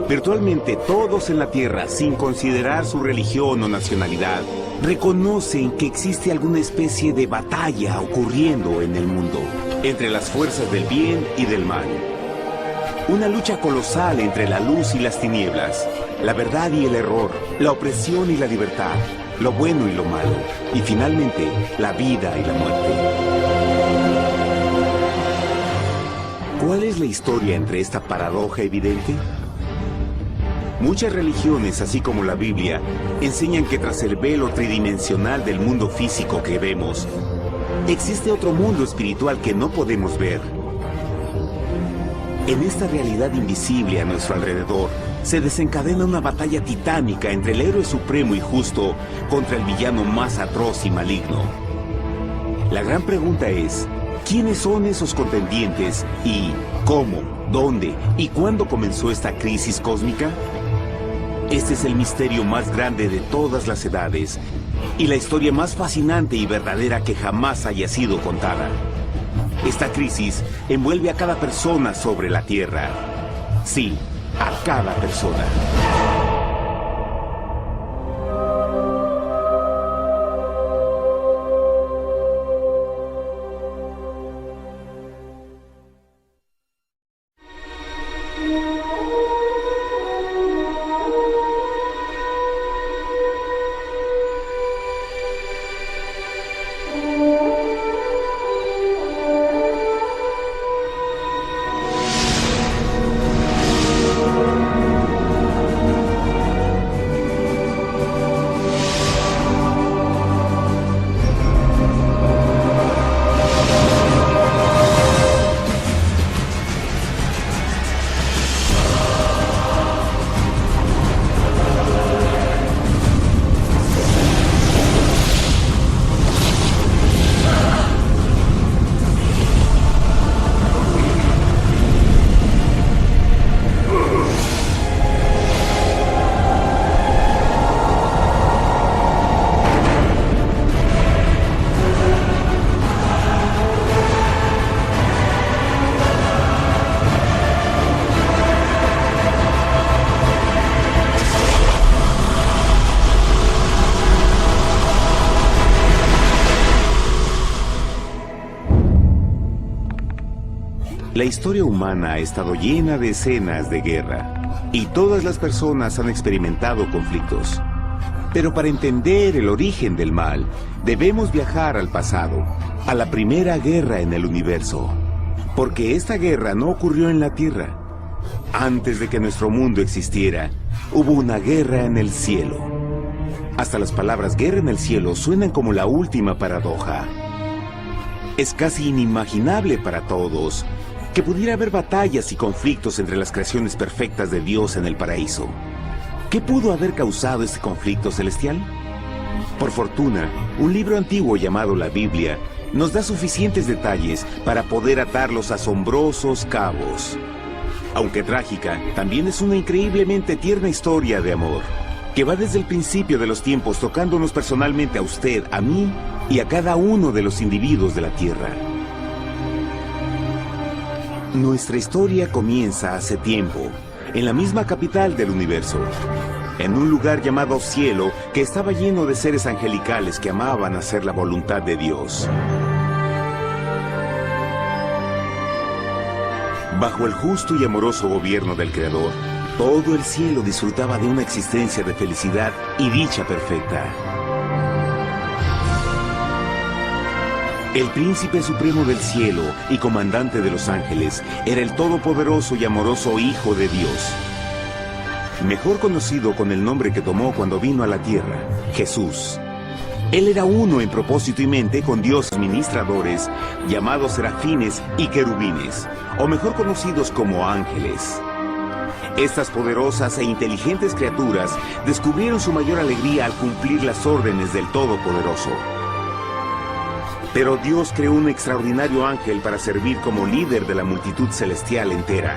Virtualmente todos en la Tierra, sin considerar su religión o nacionalidad, reconocen que existe alguna especie de batalla ocurriendo en el mundo, entre las fuerzas del bien y del mal. Una lucha colosal entre la luz y las tinieblas, la verdad y el error, la opresión y la libertad, lo bueno y lo malo, y finalmente, la vida y la muerte. ¿Cuál es la historia entre esta paradoja evidente? Muchas religiones, así como la Biblia, enseñan que tras el velo tridimensional del mundo físico que vemos, existe otro mundo espiritual que no podemos ver. En esta realidad invisible a nuestro alrededor, se desencadena una batalla titánica entre el héroe supremo y justo contra el villano más atroz y maligno. La gran pregunta es, ¿quiénes son esos contendientes y cómo, dónde y cuándo comenzó esta crisis cósmica? Este es el misterio más grande de todas las edades y la historia más fascinante y verdadera que jamás haya sido contada. Esta crisis envuelve a cada persona sobre la Tierra. Sí, a cada persona. La historia humana ha estado llena de escenas de guerra, y todas las personas han experimentado conflictos. Pero para entender el origen del mal, debemos viajar al pasado, a la primera guerra en el universo. Porque esta guerra no ocurrió en la Tierra. Antes de que nuestro mundo existiera, hubo una guerra en el cielo. Hasta las palabras guerra en el cielo suenan como la última paradoja. Es casi inimaginable para todos que pudiera haber batallas y conflictos entre las creaciones perfectas de Dios en el paraíso. ¿Qué pudo haber causado este conflicto celestial? Por fortuna, un libro antiguo llamado la Biblia nos da suficientes detalles para poder atar los asombrosos cabos. Aunque trágica, también es una increíblemente tierna historia de amor, que va desde el principio de los tiempos tocándonos personalmente a usted, a mí y a cada uno de los individuos de la Tierra. Nuestra historia comienza hace tiempo, en la misma capital del universo, en un lugar llamado Cielo, que estaba lleno de seres angelicales que amaban hacer la voluntad de Dios. Bajo el justo y amoroso gobierno del Creador, todo el cielo disfrutaba de una existencia de felicidad y dicha perfecta. El príncipe supremo del cielo y comandante de los ángeles era el todopoderoso y amoroso Hijo de Dios, mejor conocido con el nombre que tomó cuando vino a la tierra, Jesús. Él era uno en propósito y mente con dioses ministradores, llamados serafines y querubines, o mejor conocidos como ángeles. Estas poderosas e inteligentes criaturas descubrieron su mayor alegría al cumplir las órdenes del Todopoderoso. Pero Dios creó un extraordinario ángel para servir como líder de la multitud celestial entera.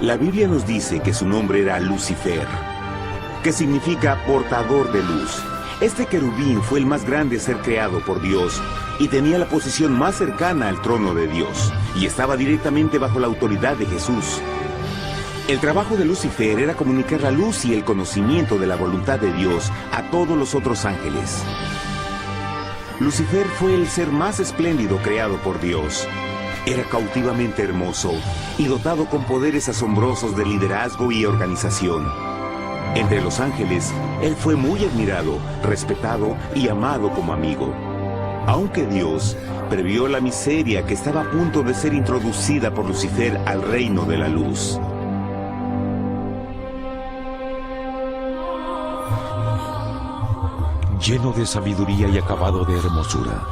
La Biblia nos dice que su nombre era Lucifer, que significa portador de luz. Este querubín fue el más grande ser creado por Dios y tenía la posición más cercana al trono de Dios y estaba directamente bajo la autoridad de Jesús. El trabajo de Lucifer era comunicar la luz y el conocimiento de la voluntad de Dios a todos los otros ángeles. Lucifer fue el ser más espléndido creado por Dios. Era cautivamente hermoso y dotado con poderes asombrosos de liderazgo y organización. Entre los ángeles, él fue muy admirado, respetado y amado como amigo. Aunque Dios previó la miseria que estaba a punto de ser introducida por Lucifer al reino de la luz. Lleno de sabiduría y acabado de hermosura,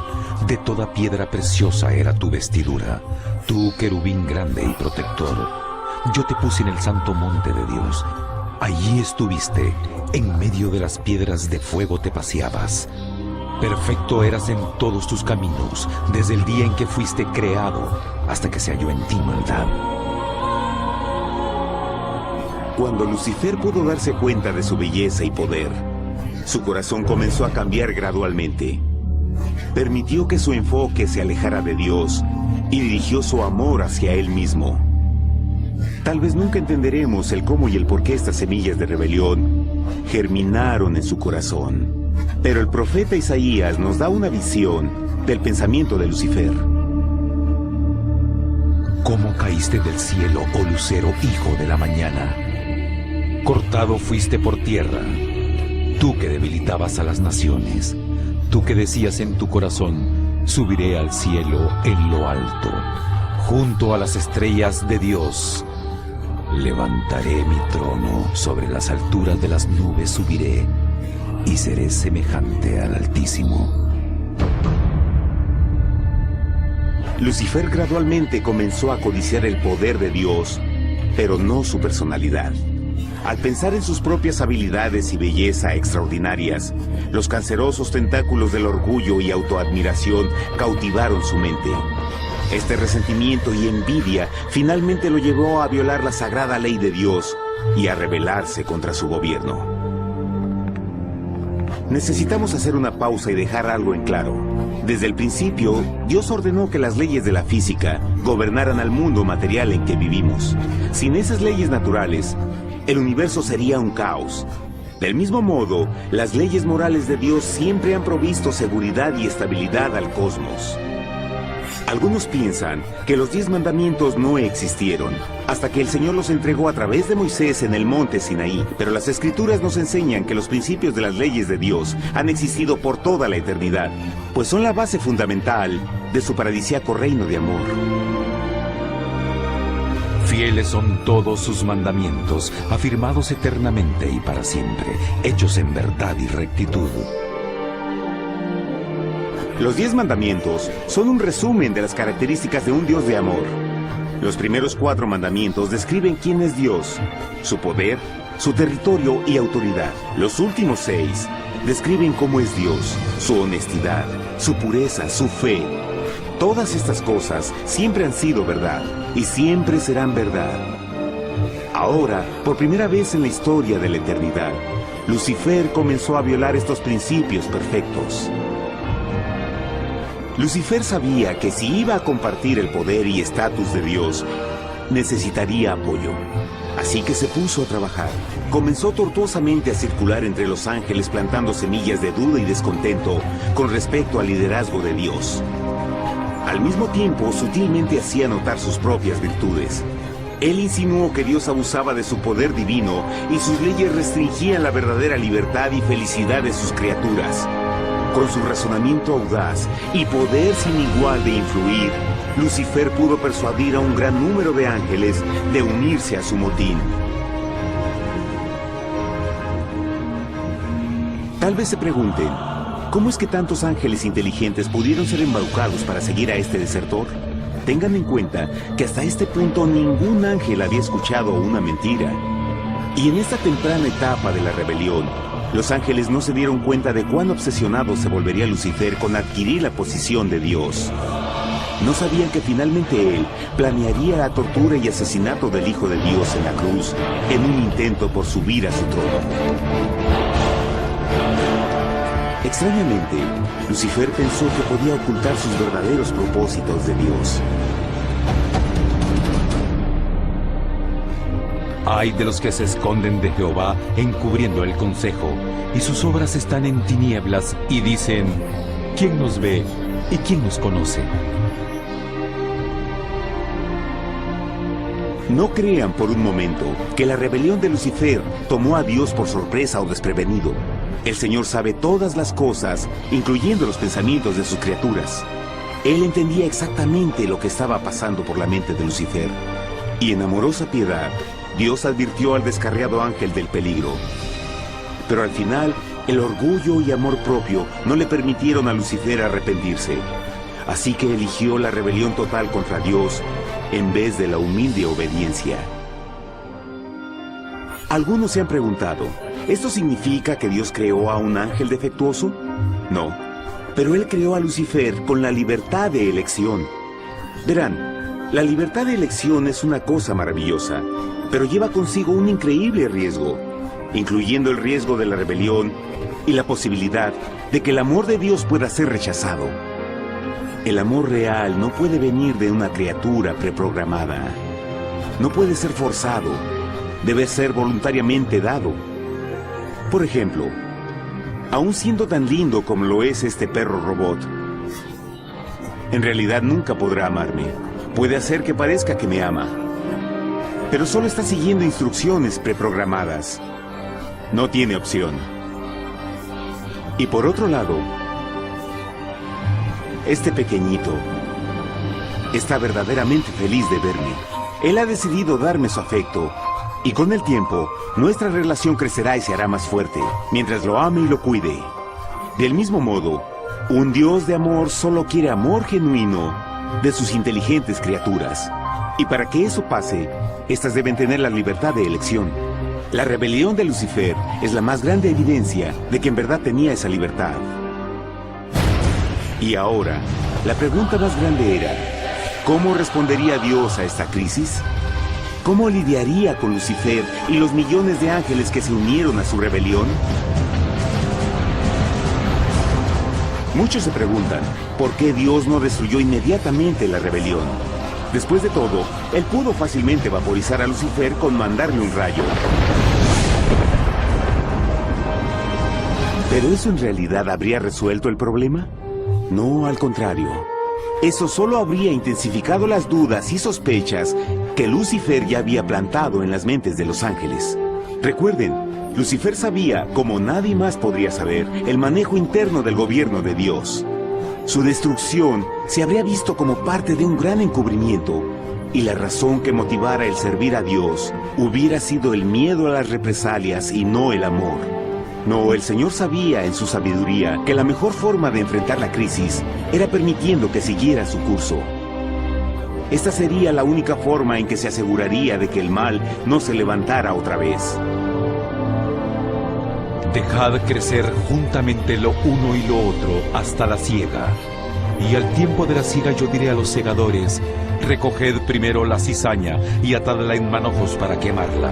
de toda piedra preciosa era tu vestidura, tú querubín grande y protector. Yo te puse en el santo monte de Dios. Allí estuviste, en medio de las piedras de fuego te paseabas. Perfecto eras en todos tus caminos, desde el día en que fuiste creado, hasta que se halló en ti maldad. Cuando Lucifer pudo darse cuenta de su belleza y poder, su corazón comenzó a cambiar gradualmente. Permitió que su enfoque se alejara de Dios y dirigió su amor hacia él mismo. Tal vez nunca entenderemos el cómo y el por qué estas semillas de rebelión germinaron en su corazón. Pero el profeta Isaías nos da una visión del pensamiento de Lucifer. ¿Cómo caíste del cielo, oh lucero, hijo de la mañana? Cortado fuiste por tierra, tú que debilitabas a las naciones, tú que decías en tu corazón, subiré al cielo en lo alto, junto a las estrellas de Dios. Levantaré mi trono, sobre las alturas de las nubes subiré, y seré semejante al Altísimo. Lucifer gradualmente comenzó a codiciar el poder de Dios, pero no su personalidad. Al pensar en sus propias habilidades y belleza extraordinarias, los cancerosos tentáculos del orgullo y autoadmiración cautivaron su mente. Este resentimiento y envidia finalmente lo llevó a violar la sagrada ley de Dios y a rebelarse contra su gobierno. Necesitamos hacer una pausa y dejar algo en claro. Desde el principio, Dios ordenó que las leyes de la física gobernaran al mundo material en que vivimos. Sin esas leyes naturales, el universo sería un caos. Del mismo modo, las leyes morales de Dios siempre han provisto seguridad y estabilidad al cosmos. Algunos piensan que los 10 mandamientos no existieron, hasta que el Señor los entregó a través de Moisés en el monte Sinaí. Pero las Escrituras nos enseñan que los principios de las leyes de Dios han existido por toda la eternidad, pues son la base fundamental de su paradisíaco reino de amor. Fieles son todos sus mandamientos, afirmados eternamente y para siempre, hechos en verdad y rectitud. Los 10 mandamientos son un resumen de las características de un Dios de amor. Los primeros 4 mandamientos describen quién es Dios, su poder, su territorio y autoridad. Los últimos 6 describen cómo es Dios, su honestidad, su pureza, su fe. Todas estas cosas siempre han sido verdad y siempre serán verdad. Ahora, por primera vez en la historia de la eternidad, Lucifer comenzó a violar estos principios perfectos. Lucifer sabía que si iba a compartir el poder y estatus de Dios, necesitaría apoyo. Así que se puso a trabajar. Comenzó tortuosamente a circular entre los ángeles plantando semillas de duda y descontento con respecto al liderazgo de Dios. Al mismo tiempo, sutilmente hacía notar sus propias virtudes. Él insinuó que Dios abusaba de su poder divino y sus leyes restringían la verdadera libertad y felicidad de sus criaturas. Con su razonamiento audaz y poder sin igual de influir, Lucifer pudo persuadir a un gran número de ángeles de unirse a su motín. Tal vez se pregunten, ¿cómo es que tantos ángeles inteligentes pudieron ser embaucados para seguir a este desertor? Tengan en cuenta que hasta este punto ningún ángel había escuchado una mentira. Y en esta temprana etapa de la rebelión, los ángeles no se dieron cuenta de cuán obsesionado se volvería Lucifer con adquirir la posición de Dios. No sabían que finalmente él planearía la tortura y asesinato del Hijo de Dios en la cruz, en un intento por subir a su trono. Extrañamente, Lucifer pensó que podía ocultar sus verdaderos propósitos de Dios. Ay de los que se esconden de Jehová, encubriendo el consejo, y sus obras están en tinieblas, y dicen: ¿quién nos ve y quién nos conoce? No crean por un momento que la rebelión de Lucifer tomó a Dios por sorpresa o desprevenido. El Señor sabe todas las cosas, incluyendo los pensamientos de sus criaturas. Él entendía exactamente lo que estaba pasando por la mente de Lucifer. Y en amorosa piedad, Dios advirtió al descarriado ángel del peligro. Pero al final, el orgullo y amor propio no le permitieron a Lucifer arrepentirse. Así que eligió la rebelión total contra Dios en vez de la humilde obediencia. Algunos se han preguntado, ¿esto significa que Dios creó a un ángel defectuoso? No, pero Él creó a Lucifer con la libertad de elección. Verán, la libertad de elección es una cosa maravillosa, pero lleva consigo un increíble riesgo, incluyendo el riesgo de la rebelión y la posibilidad de que el amor de Dios pueda ser rechazado. El amor real no puede venir de una criatura preprogramada. No puede ser forzado. Debe ser voluntariamente dado. Por ejemplo, aun siendo tan lindo como lo es este perro robot, en realidad nunca podrá amarme. Puede hacer que parezca que me ama, pero solo está siguiendo instrucciones preprogramadas. No tiene opción. Y por otro lado, este pequeñito está verdaderamente feliz de verme. Él ha decidido darme su afecto, y con el tiempo, nuestra relación crecerá y se hará más fuerte, mientras lo ame y lo cuide. Del mismo modo, un Dios de amor solo quiere amor genuino de sus inteligentes criaturas. Y para que eso pase, estas deben tener la libertad de elección. La rebelión de Lucifer es la más grande evidencia de que en verdad tenía esa libertad. Y ahora, la pregunta más grande era, ¿cómo respondería Dios a esta crisis? ¿Cómo lidiaría con Lucifer y los millones de ángeles que se unieron a su rebelión? Muchos se preguntan, ¿por qué Dios no destruyó inmediatamente la rebelión? Después de todo, Él pudo fácilmente vaporizar a Lucifer con mandarle un rayo. ¿Pero eso en realidad habría resuelto el problema? No, al contrario. Eso solo habría intensificado las dudas y sospechas que Lucifer ya había plantado en las mentes de los ángeles. Recuerden, Lucifer sabía, como nadie más podría saber, el manejo interno del gobierno de Dios. Su destrucción se habría visto como parte de un gran encubrimiento, y la razón que motivara el servir a Dios hubiera sido el miedo a las represalias y no el amor. No, el Señor sabía en su sabiduría que la mejor forma de enfrentar la crisis era permitiendo que siguiera su curso. Esta sería la única forma en que se aseguraría de que el mal no se levantara otra vez. Dejad crecer juntamente lo uno y lo otro hasta la siega. Y al tiempo de la siega yo diré a los segadores: recoged primero la cizaña y atadla en manojos para quemarla,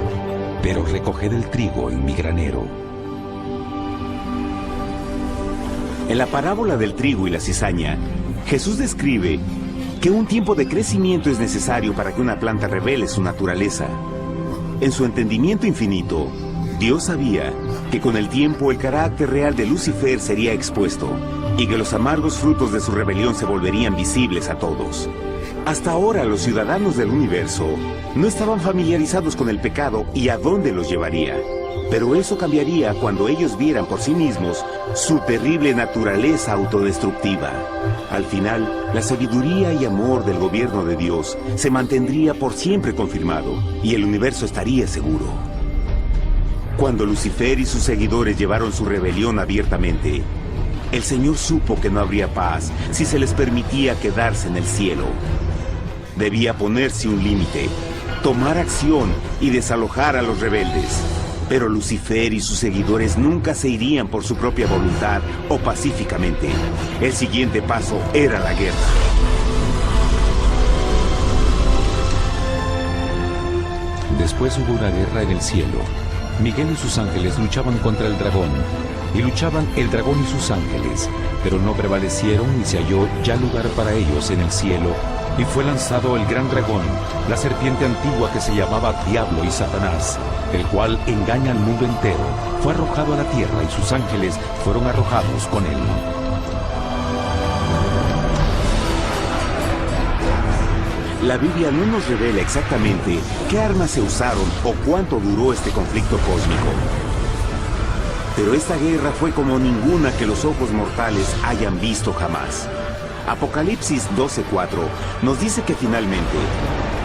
pero recoged el trigo en mi granero. En la parábola del trigo y la cizaña, Jesús describe que un tiempo de crecimiento es necesario para que una planta revele su naturaleza. En su entendimiento infinito, Dios sabía que con el tiempo el carácter real de Lucifer sería expuesto y que los amargos frutos de su rebelión se volverían visibles a todos. Hasta ahora los ciudadanos del universo no estaban familiarizados con el pecado y a dónde los llevaría. Pero eso cambiaría cuando ellos vieran por sí mismos su terrible naturaleza autodestructiva. Al final, la sabiduría y amor del gobierno de Dios se mantendría por siempre confirmado y el universo estaría seguro. Cuando Lucifer y sus seguidores llevaron su rebelión abiertamente, el Señor supo que no habría paz si se les permitía quedarse en el cielo. Debía ponerse un límite, tomar acción y desalojar a los rebeldes. Pero Lucifer y sus seguidores nunca se irían por su propia voluntad o pacíficamente. El siguiente paso era la guerra. Después hubo una guerra en el cielo. Miguel y sus ángeles luchaban contra el dragón. y luchaban el dragón y sus ángeles, pero no prevalecieron y se halló ya lugar para ellos en el cielo, y fue lanzado el gran dragón, la serpiente antigua que se llamaba Diablo y Satanás, el cual engaña al mundo entero. Fue arrojado a la tierra y sus ángeles fueron arrojados con él. La Biblia no nos revela exactamente qué armas se usaron o cuánto duró este conflicto cósmico. Pero esta guerra fue como ninguna que los ojos mortales hayan visto jamás. Apocalipsis 12:4 nos dice que finalmente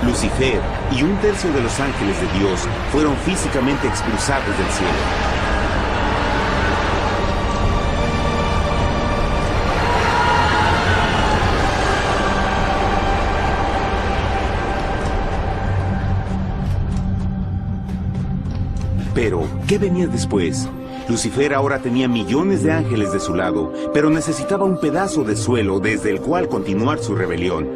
Lucifer y un tercio de los ángeles de Dios fueron físicamente expulsados del cielo. Pero, ¿qué venía después? Lucifer ahora tenía millones de ángeles de su lado, pero necesitaba un pedazo de suelo desde el cual continuar su rebelión.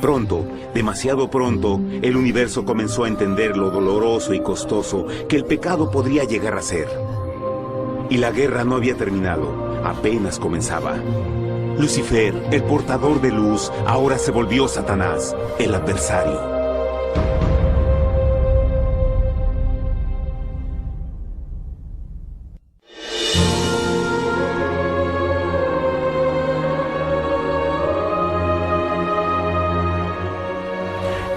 Pronto, demasiado pronto, el universo comenzó a entender lo doloroso y costoso que el pecado podría llegar a ser. Y la guerra no había terminado, apenas comenzaba. Lucifer, el portador de luz, ahora se volvió Satanás, el adversario.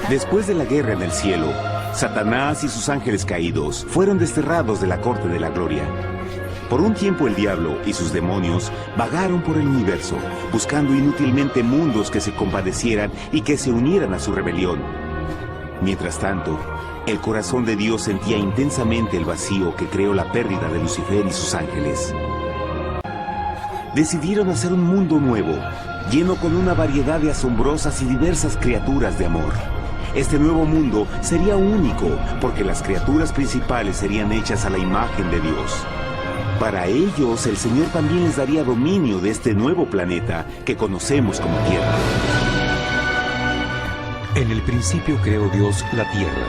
Después de la guerra en el cielo, Satanás y sus ángeles caídos fueron desterrados de la corte de la gloria. Por un tiempo el diablo y sus demonios vagaron por el universo, buscando inútilmente mundos que se compadecieran y que se unieran a su rebelión. Mientras tanto, el corazón de Dios sentía intensamente el vacío que creó la pérdida de Lucifer y sus ángeles. Decidieron hacer un mundo nuevo, lleno con una variedad de asombrosas y diversas criaturas de amor. Este nuevo mundo sería único, porque las criaturas principales serían hechas a la imagen de Dios. Para ellos, el Señor también les daría dominio de este nuevo planeta que conocemos como Tierra. En el principio creó Dios la tierra,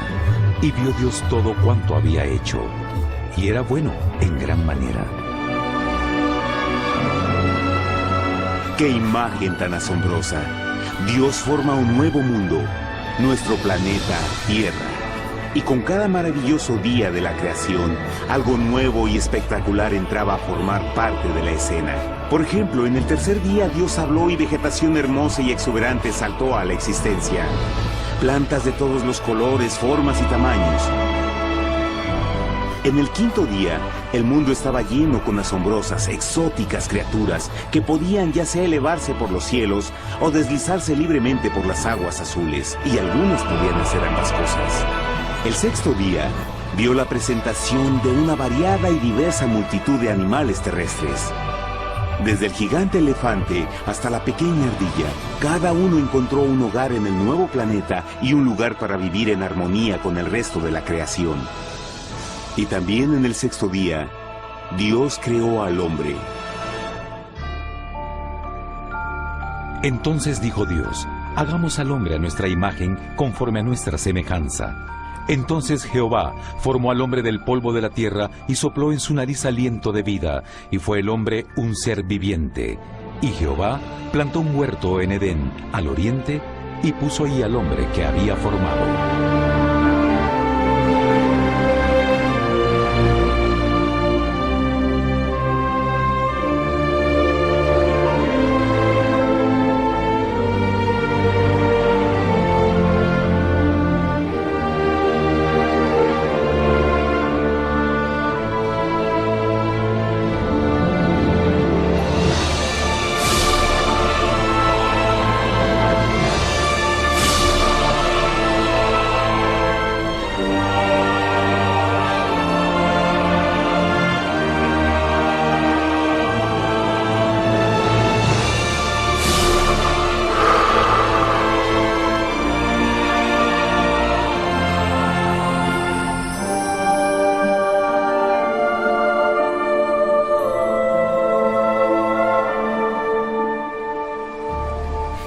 y vio Dios todo cuanto había hecho, y era bueno en gran manera. ¡Qué imagen tan asombrosa! Dios forma un nuevo mundo, nuestro planeta Tierra. Y con cada maravilloso día de la creación, algo nuevo y espectacular entraba a formar parte de la escena. Por ejemplo, en el tercer día Dios habló y vegetación hermosa y exuberante saltó a la existencia. Plantas de todos los colores, formas y tamaños. En el quinto día, el mundo estaba lleno con asombrosas, exóticas criaturas que podían ya sea elevarse por los cielos o deslizarse libremente por las aguas azules, y algunas podían hacer ambas cosas. El sexto día vio la presentación de una variada y diversa multitud de animales terrestres. Desde el gigante elefante hasta la pequeña ardilla, cada uno encontró un hogar en el nuevo planeta y un lugar para vivir en armonía con el resto de la creación. Y también en el sexto día, Dios creó al hombre. Entonces dijo Dios: hagamos al hombre a nuestra imagen, conforme a nuestra semejanza. Entonces Jehová formó al hombre del polvo de la tierra y sopló en su nariz aliento de vida, y fue el hombre un ser viviente. Y Jehová plantó un huerto en Edén, al oriente, y puso ahí al hombre que había formado.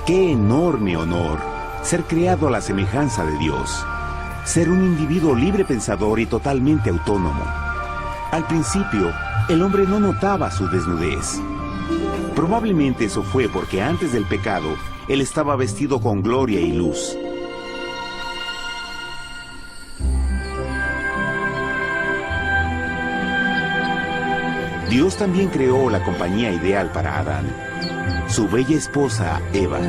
¡Qué enorme honor! Ser creado a la semejanza de Dios. Ser un individuo libre pensador y totalmente autónomo. Al principio, el hombre no notaba su desnudez. Probablemente eso fue porque antes del pecado, él estaba vestido con gloria y luz. Dios también creó la compañía ideal para Adán, su bella esposa Eva.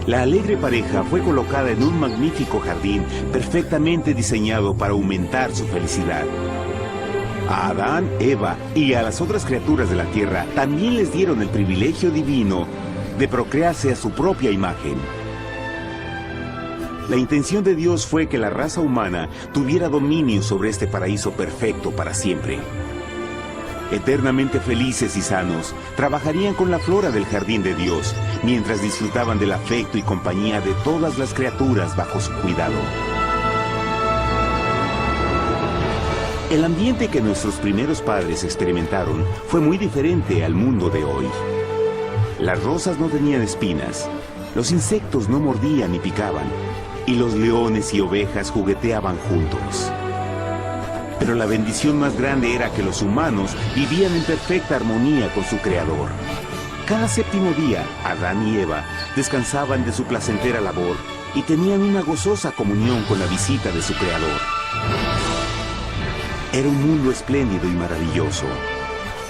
La alegre pareja fue colocada en un magnífico jardín perfectamente diseñado para aumentar su felicidad. A Adán, Eva y a las otras criaturas de la tierra también les dieron el privilegio divino de procrearse a su propia imagen. La intención de Dios fue que la raza humana tuviera dominio sobre este paraíso perfecto para siempre. Eternamente felices y sanos, trabajarían con la flora del jardín de Dios, mientras disfrutaban del afecto y compañía de todas las criaturas bajo su cuidado. El ambiente que nuestros primeros padres experimentaron fue muy diferente al mundo de hoy. Las rosas no tenían espinas, los insectos no mordían ni picaban, y los leones y ovejas jugueteaban juntos. Pero la bendición más grande era que los humanos vivían en perfecta armonía con su Creador. Cada séptimo día, Adán y Eva descansaban de su placentera labor y tenían una gozosa comunión con la visita de su Creador. Era un mundo espléndido y maravilloso.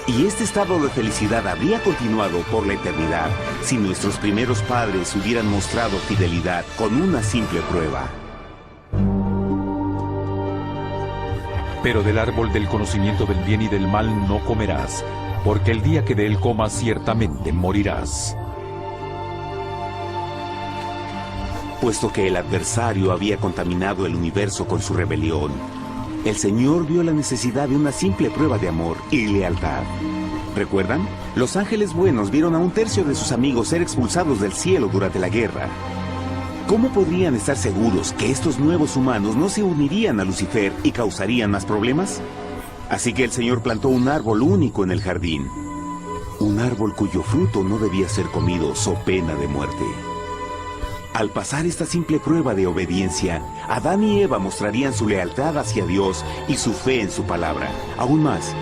Y este estado de felicidad habría continuado por la eternidad si nuestros primeros padres hubieran mostrado fidelidad con una simple prueba. Pero del árbol del conocimiento del bien y del mal no comerás, porque el día que de él comas ciertamente morirás. Puesto que el adversario había contaminado el universo con su rebelión, el Señor vio la necesidad de una simple prueba de amor y lealtad. ¿Recuerdan? Los ángeles buenos vieron a un tercio de sus amigos ser expulsados del cielo durante la guerra. ¿Cómo podrían estar seguros que estos nuevos humanos no se unirían a Lucifer y causarían más problemas? Así que el Señor plantó un árbol único en el jardín. Un árbol cuyo fruto no debía ser comido so pena de muerte. Al pasar esta simple prueba de obediencia, Adán y Eva mostrarían su lealtad hacia Dios y su fe en su palabra. Aún más,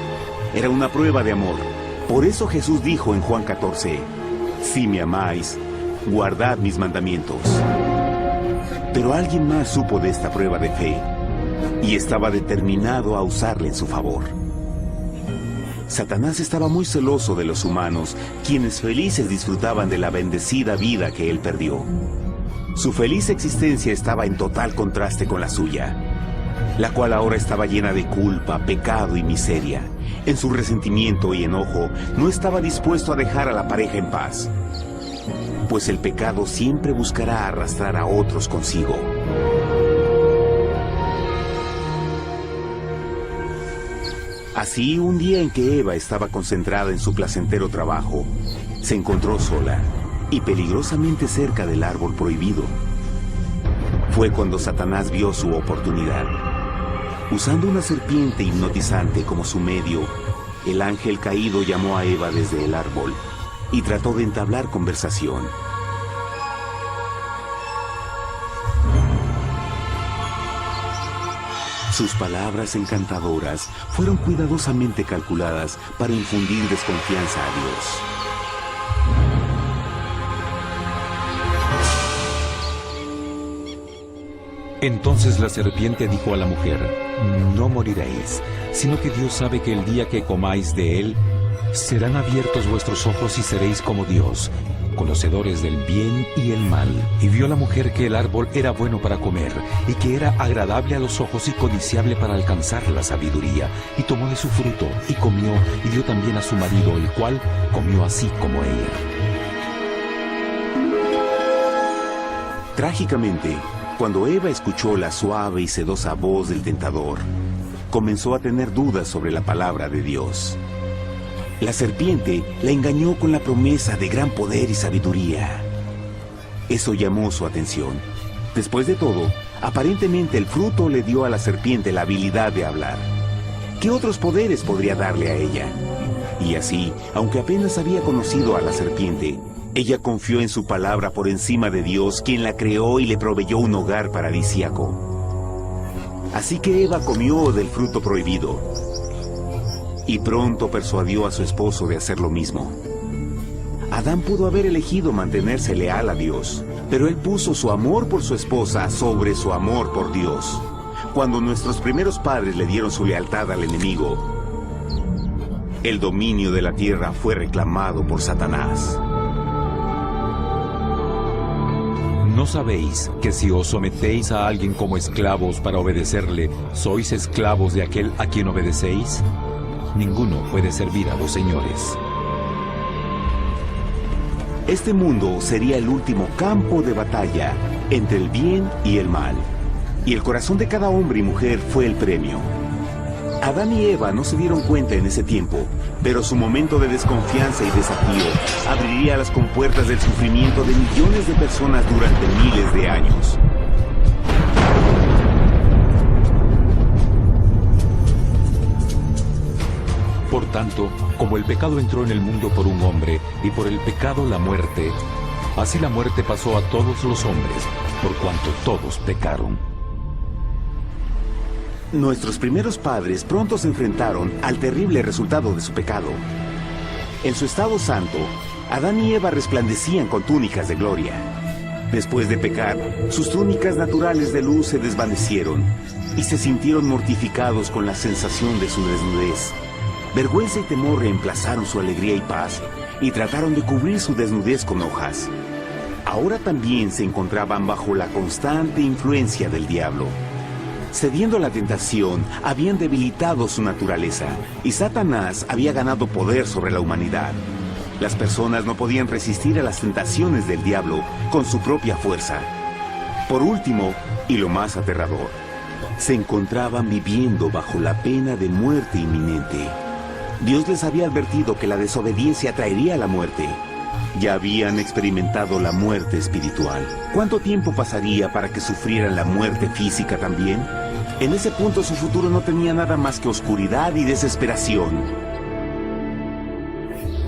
era una prueba de amor. Por eso Jesús dijo en Juan 14, «Si me amáis, guardad mis mandamientos». Pero alguien más supo de esta prueba de fe y estaba determinado a usarla en su favor. Satanás estaba muy celoso de los humanos, quienes felices disfrutaban de la bendecida vida que él perdió. Su feliz existencia estaba en total contraste con la suya, la cual ahora estaba llena de culpa, pecado y miseria. En su resentimiento y enojo, no estaba dispuesto a dejar a la pareja en paz, pues el pecado siempre buscará arrastrar a otros consigo. Así, un día en que Eva estaba concentrada en su placentero trabajo, se encontró sola y peligrosamente cerca del árbol prohibido. Fue cuando Satanás vio su oportunidad. Usando una serpiente hipnotizante como su medio, el ángel caído llamó a Eva desde el árbol y trató de entablar conversación. Sus palabras encantadoras fueron cuidadosamente calculadas para infundir desconfianza a Dios. Entonces la serpiente dijo a la mujer, no moriréis, sino que Dios sabe que el día que comáis de él, serán abiertos vuestros ojos y seréis como Dios, conocedores del bien y el mal. Y vio la mujer que el árbol era bueno para comer, y que era agradable a los ojos y codiciable para alcanzar la sabiduría. Y tomó de su fruto, y comió, y dio también a su marido, el cual comió así como ella. Trágicamente, cuando Eva escuchó la suave y sedosa voz del tentador, comenzó a tener dudas sobre la palabra de Dios. La serpiente la engañó con la promesa de gran poder y sabiduría. Eso llamó su atención. Después de todo, aparentemente el fruto le dio a la serpiente la habilidad de hablar. ¿Qué otros poderes podría darle a ella? Y así, aunque apenas había conocido a la serpiente, ella confió en su palabra por encima de Dios, quien la creó y le proveyó un hogar paradisíaco. Así que Eva comió del fruto prohibido y pronto persuadió a su esposo de hacer lo mismo. Adán pudo haber elegido mantenerse leal a Dios, pero él puso su amor por su esposa sobre su amor por Dios. Cuando nuestros primeros padres le dieron su lealtad al enemigo, el dominio de la tierra fue reclamado por Satanás. ¿No sabéis que si os sometéis a alguien como esclavos para obedecerle, sois esclavos de aquel a quien obedecéis? Ninguno puede servir a dos señores. Este mundo sería el último campo de batalla entre el bien y el mal. Y el corazón de cada hombre y mujer fue el premio. Adán y Eva no se dieron cuenta en ese tiempo, pero su momento de desconfianza y desafío abriría las compuertas del sufrimiento de millones de personas durante miles de años. Por tanto, como el pecado entró en el mundo por un hombre, y por el pecado la muerte, así la muerte pasó a todos los hombres, por cuanto todos pecaron. Nuestros primeros padres pronto se enfrentaron al terrible resultado de su pecado. En su estado santo, Adán y Eva resplandecían con túnicas de gloria. Después de pecar, sus túnicas naturales de luz se desvanecieron y se sintieron mortificados con la sensación de su desnudez. Vergüenza y temor reemplazaron su alegría y paz y trataron de cubrir su desnudez con hojas. Ahora también se encontraban bajo la constante influencia del diablo. Cediendo a la tentación, habían debilitado su naturaleza y Satanás había ganado poder sobre la humanidad. Las personas no podían resistir a las tentaciones del diablo con su propia fuerza. Por último, y lo más aterrador, se encontraban viviendo bajo la pena de muerte inminente. Dios les había advertido que la desobediencia traería la muerte. Ya habían experimentado la muerte espiritual. ¿Cuánto tiempo pasaría para que sufrieran la muerte física también? En ese punto su futuro no tenía nada más que oscuridad y desesperación.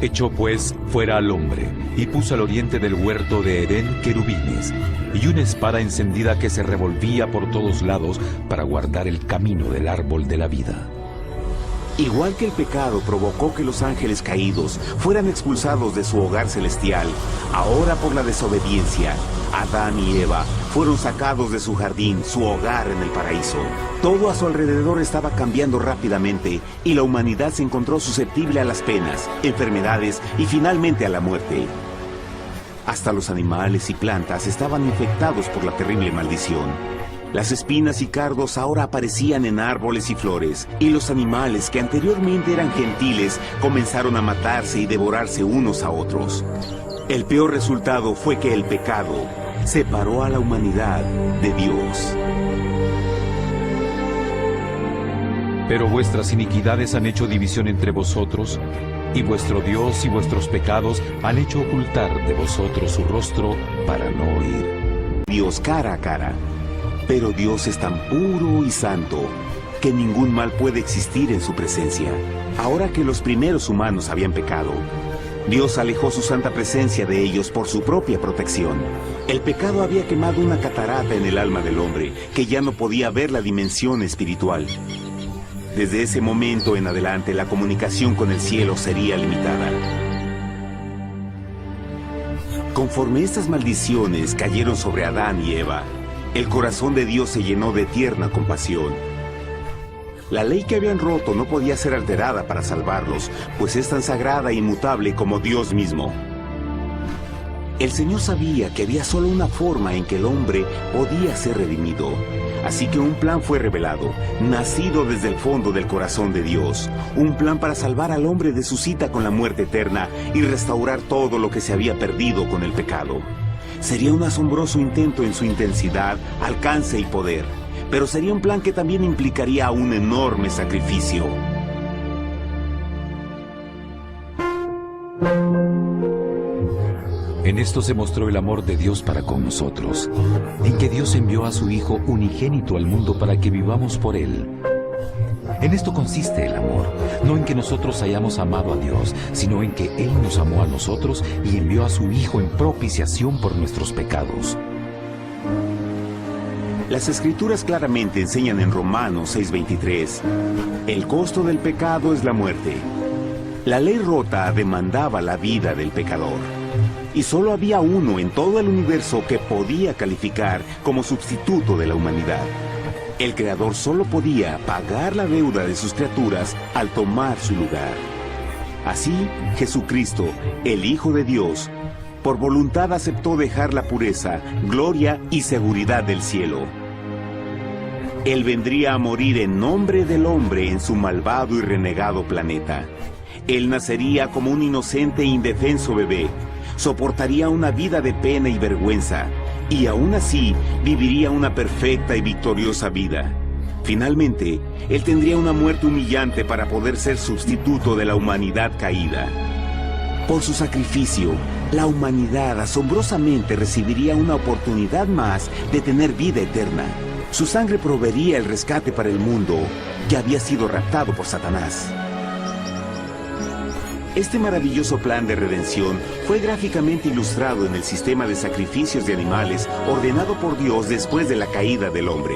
Echó pues fuera al hombre, y puso al oriente del huerto de Edén querubines, y una espada encendida que se revolvía por todos lados para guardar el camino del árbol de la vida. Igual que el pecado provocó que los ángeles caídos fueran expulsados de su hogar celestial, ahora por la desobediencia, Adán y Eva fueron sacados de su jardín, su hogar en el paraíso. Todo a su alrededor estaba cambiando rápidamente y la humanidad se encontró susceptible a las penas, enfermedades y finalmente a la muerte. Hasta los animales y plantas estaban infectados por la terrible maldición. Las espinas y cardos ahora aparecían en árboles y flores, y los animales que anteriormente eran gentiles comenzaron a matarse y devorarse unos a otros. El peor resultado fue que el pecado separó a la humanidad de Dios. Pero vuestras iniquidades han hecho división entre vosotros, y vuestro Dios y vuestros pecados han hecho ocultar de vosotros su rostro para no oír. Dios cara a cara. Pero Dios es tan puro y santo que ningún mal puede existir en su presencia. Ahora que los primeros humanos habían pecado, Dios alejó su santa presencia de ellos por su propia protección. El pecado había quemado una catarata en el alma del hombre que ya no podía ver la dimensión espiritual. Desde ese momento en adelante la comunicación con el cielo sería limitada. Conforme estas maldiciones cayeron sobre Adán y Eva, el corazón de Dios se llenó de tierna compasión. La ley que habían roto no podía ser alterada para salvarlos, pues es tan sagrada e inmutable como Dios mismo. El Señor sabía que había solo una forma en que el hombre podía ser redimido. Así que un plan fue revelado, nacido desde el fondo del corazón de Dios. Un plan para salvar al hombre de su cita con la muerte eterna y restaurar todo lo que se había perdido con el pecado. Sería un asombroso intento en su intensidad, alcance y poder, pero sería un plan que también implicaría un enorme sacrificio. En esto se mostró el amor de Dios para con nosotros, en que Dios envió a su Hijo unigénito al mundo para que vivamos por Él. En esto consiste el amor, no en que nosotros hayamos amado a Dios, sino en que Él nos amó a nosotros y envió a su Hijo en propiciación por nuestros pecados. Las Escrituras claramente enseñan en Romanos 6:23, el costo del pecado es la muerte. La ley rota demandaba la vida del pecador. Y solo había uno en todo el universo que podía calificar como sustituto de la humanidad. El Creador solo podía pagar la deuda de sus criaturas al tomar su lugar. Así, Jesucristo, el Hijo de Dios, por voluntad aceptó dejar la pureza, gloria y seguridad del cielo. Él vendría a morir en nombre del hombre en su malvado y renegado planeta. Él nacería como un inocente e indefenso bebé, soportaría una vida de pena y vergüenza, y aún así viviría una perfecta y victoriosa vida. Finalmente, Él tendría una muerte humillante para poder ser sustituto de la humanidad caída. Por su sacrificio, la humanidad asombrosamente recibiría una oportunidad más de tener vida eterna. Su sangre proveería el rescate para el mundo que había sido raptado por Satanás. Este maravilloso plan de redención fue gráficamente ilustrado en el sistema de sacrificios de animales ordenado por Dios después de la caída del hombre.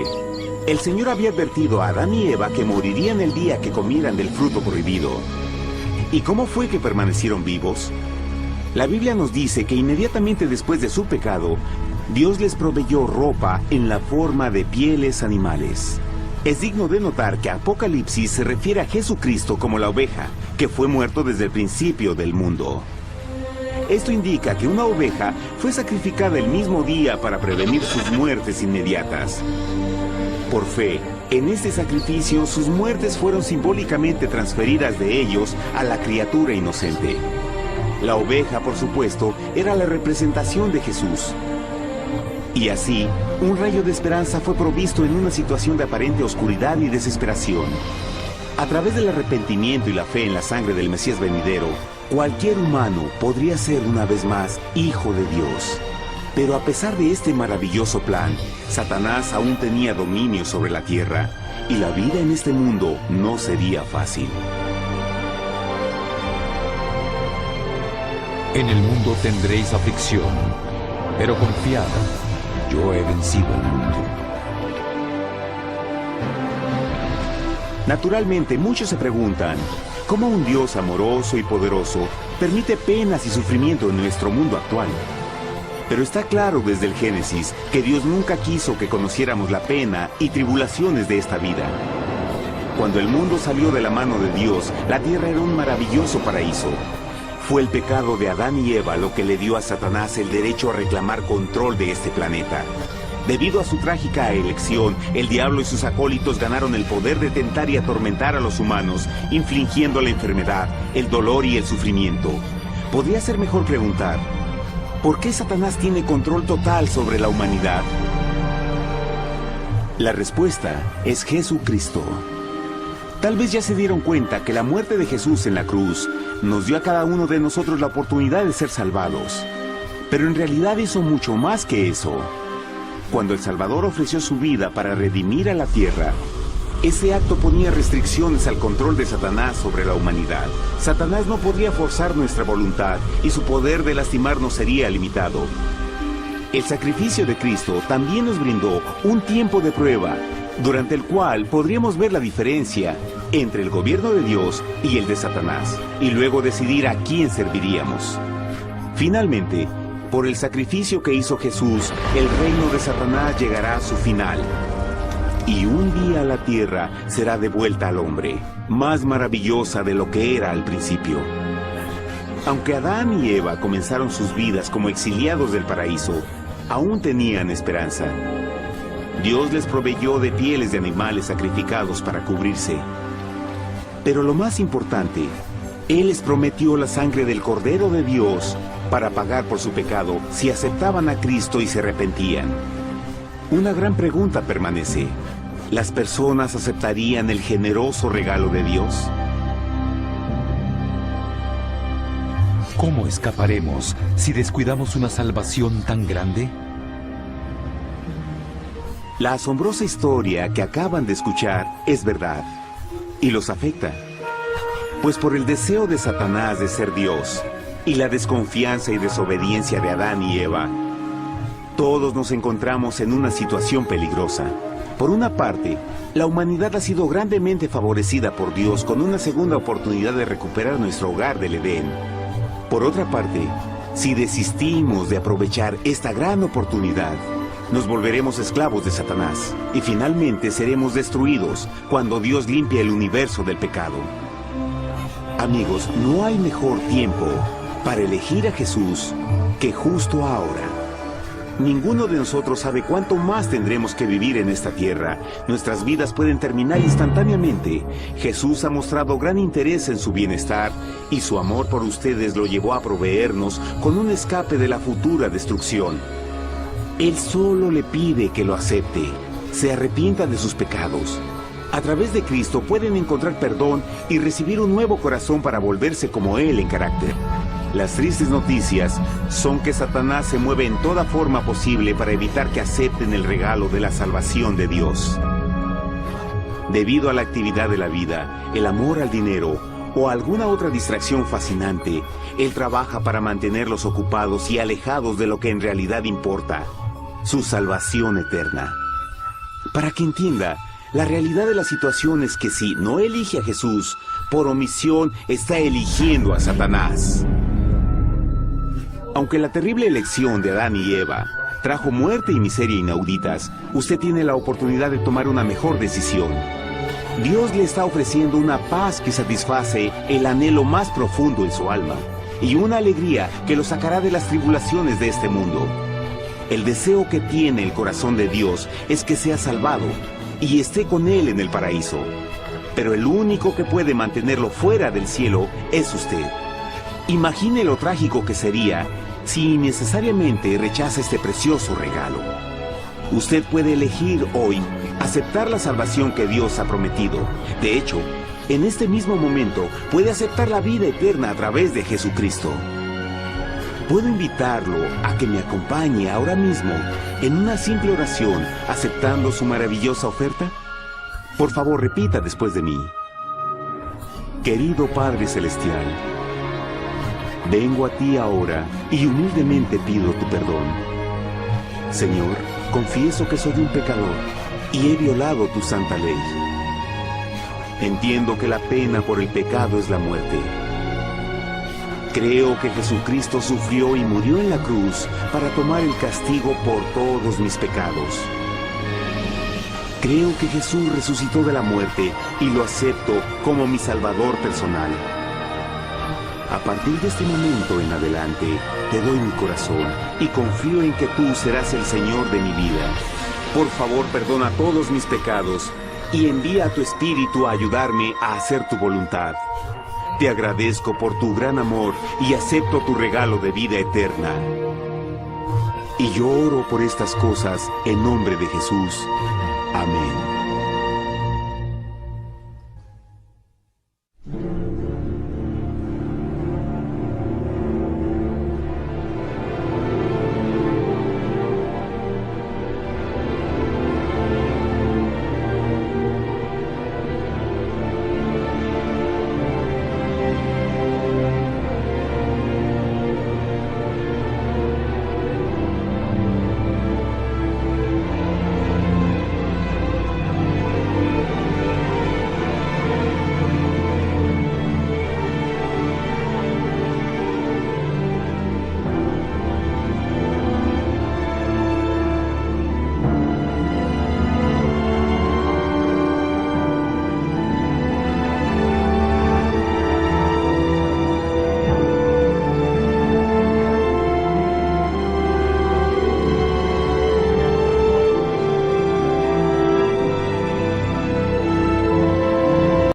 El Señor había advertido a Adán y Eva que morirían el día que comieran del fruto prohibido. ¿Y cómo fue que permanecieron vivos? La Biblia nos dice que inmediatamente después de su pecado, Dios les proveyó ropa en la forma de pieles animales. Es digno de notar que Apocalipsis se refiere a Jesucristo como la oveja, que fue muerto desde el principio del mundo. Esto indica que una oveja fue sacrificada el mismo día para prevenir sus muertes inmediatas. Por fe, en este sacrificio sus muertes fueron simbólicamente transferidas de ellos a la criatura inocente. La oveja, por supuesto, era la representación de Jesús. Y así, un rayo de esperanza fue provisto en una situación de aparente oscuridad y desesperación. A través del arrepentimiento y la fe en la sangre del Mesías venidero, cualquier humano podría ser una vez más hijo de Dios. Pero a pesar de este maravilloso plan, Satanás aún tenía dominio sobre la tierra, y la vida en este mundo no sería fácil. En el mundo tendréis aflicción, pero confiad, yo he vencido al mundo. Naturalmente, muchos se preguntan, ¿cómo un Dios amoroso y poderoso permite penas y sufrimiento en nuestro mundo actual? Pero está claro desde el Génesis que Dios nunca quiso que conociéramos la pena y tribulaciones de esta vida. Cuando el mundo salió de la mano de Dios, la tierra era un maravilloso paraíso. Fue el pecado de Adán y Eva lo que le dio a Satanás el derecho a reclamar control de este planeta. Debido a su trágica elección, el diablo y sus acólitos ganaron el poder de tentar y atormentar a los humanos, infligiendo la enfermedad, el dolor y el sufrimiento. Podría ser mejor preguntar, ¿por qué Satanás tiene control total sobre la humanidad? La respuesta es Jesucristo. Tal vez ya se dieron cuenta que la muerte de Jesús en la cruz nos dio a cada uno de nosotros la oportunidad de ser salvados. Pero en realidad hizo mucho más que eso. Cuando el Salvador ofreció su vida para redimir a la tierra, ese acto ponía restricciones al control de Satanás sobre la humanidad. Satanás no podría forzar nuestra voluntad y su poder de lastimarnos sería limitado. El sacrificio de Cristo también nos brindó un tiempo de prueba, durante el cual podríamos ver la diferencia entre el gobierno de Dios y el de Satanás, y luego decidir a quién serviríamos. Finalmente, por el sacrificio que hizo Jesús, el reino de Satanás llegará a su final. Y un día la tierra será devuelta al hombre, más maravillosa de lo que era al principio. Aunque Adán y Eva comenzaron sus vidas como exiliados del paraíso, aún tenían esperanza. Dios les proveyó de pieles de animales sacrificados para cubrirse. Pero lo más importante, Él les prometió la sangre del Cordero de Dios para pagar por su pecado si aceptaban a Cristo y se arrepentían. Una gran pregunta permanece. ¿Las personas aceptarían el generoso regalo de Dios? ¿Cómo escaparemos si descuidamos una salvación tan grande? La asombrosa historia que acaban de escuchar es verdad. y los afecta. Pues por el deseo de Satanás de ser Dios y la desconfianza y desobediencia de Adán y Eva, todos nos encontramos en una situación peligrosa. Por una parte, la humanidad ha sido grandemente favorecida por Dios con una segunda oportunidad de recuperar nuestro hogar del Edén. Por otra parte, si desistimos de aprovechar esta gran oportunidad, nos volveremos esclavos de Satanás y finalmente seremos destruidos cuando Dios limpie el universo del pecado. Amigos, no hay mejor tiempo para elegir a Jesús que justo ahora. Ninguno de nosotros sabe cuánto más tendremos que vivir en esta tierra. Nuestras vidas pueden terminar instantáneamente. Jesús ha mostrado gran interés en su bienestar y su amor por ustedes lo llevó a proveernos con un escape de la futura destrucción. Él solo le pide que lo acepte, se arrepienta de sus pecados. A través de Cristo pueden encontrar perdón y recibir un nuevo corazón para volverse como Él en carácter. Las tristes noticias son que Satanás se mueve en toda forma posible para evitar que acepten el regalo de la salvación de Dios. Debido a la actividad de la vida, el amor al dinero o alguna otra distracción fascinante, Él trabaja para mantenerlos ocupados y alejados de lo que en realidad importa, su salvación eterna. Para que entienda, la realidad de la situación es que si no elige a Jesús, por omisión está eligiendo a Satanás. Aunque la terrible elección de Adán y Eva trajo muerte y miseria inauditas, usted tiene la oportunidad de tomar una mejor decisión. Dios le está ofreciendo una paz que satisface el anhelo más profundo en su alma y una alegría que lo sacará de las tribulaciones de este mundo. El deseo que tiene el corazón de Dios es que sea salvado y esté con Él en el paraíso. Pero el único que puede mantenerlo fuera del cielo es usted. Imagine lo trágico que sería si innecesariamente rechaza este precioso regalo. Usted puede elegir hoy aceptar la salvación que Dios ha prometido. De hecho, en este mismo momento puede aceptar la vida eterna a través de Jesucristo. ¿Puedo invitarlo a que me acompañe ahora mismo en una simple oración aceptando su maravillosa oferta? Por favor, repita después de mí. Querido Padre Celestial, vengo a ti ahora y humildemente pido tu perdón. Señor, confieso que soy un pecador y he violado tu santa ley. Entiendo que la pena por el pecado es la muerte. Creo que Jesucristo sufrió y murió en la cruz para tomar el castigo por todos mis pecados. Creo que Jesús resucitó de la muerte y lo acepto como mi Salvador personal. A partir de este momento en adelante, te doy mi corazón y confío en que tú serás el Señor de mi vida. Por favor, perdona todos mis pecados y envía a tu Espíritu a ayudarme a hacer tu voluntad. Te agradezco por tu gran amor y acepto tu regalo de vida eterna. Y yo oro por estas cosas en nombre de Jesús. Amén.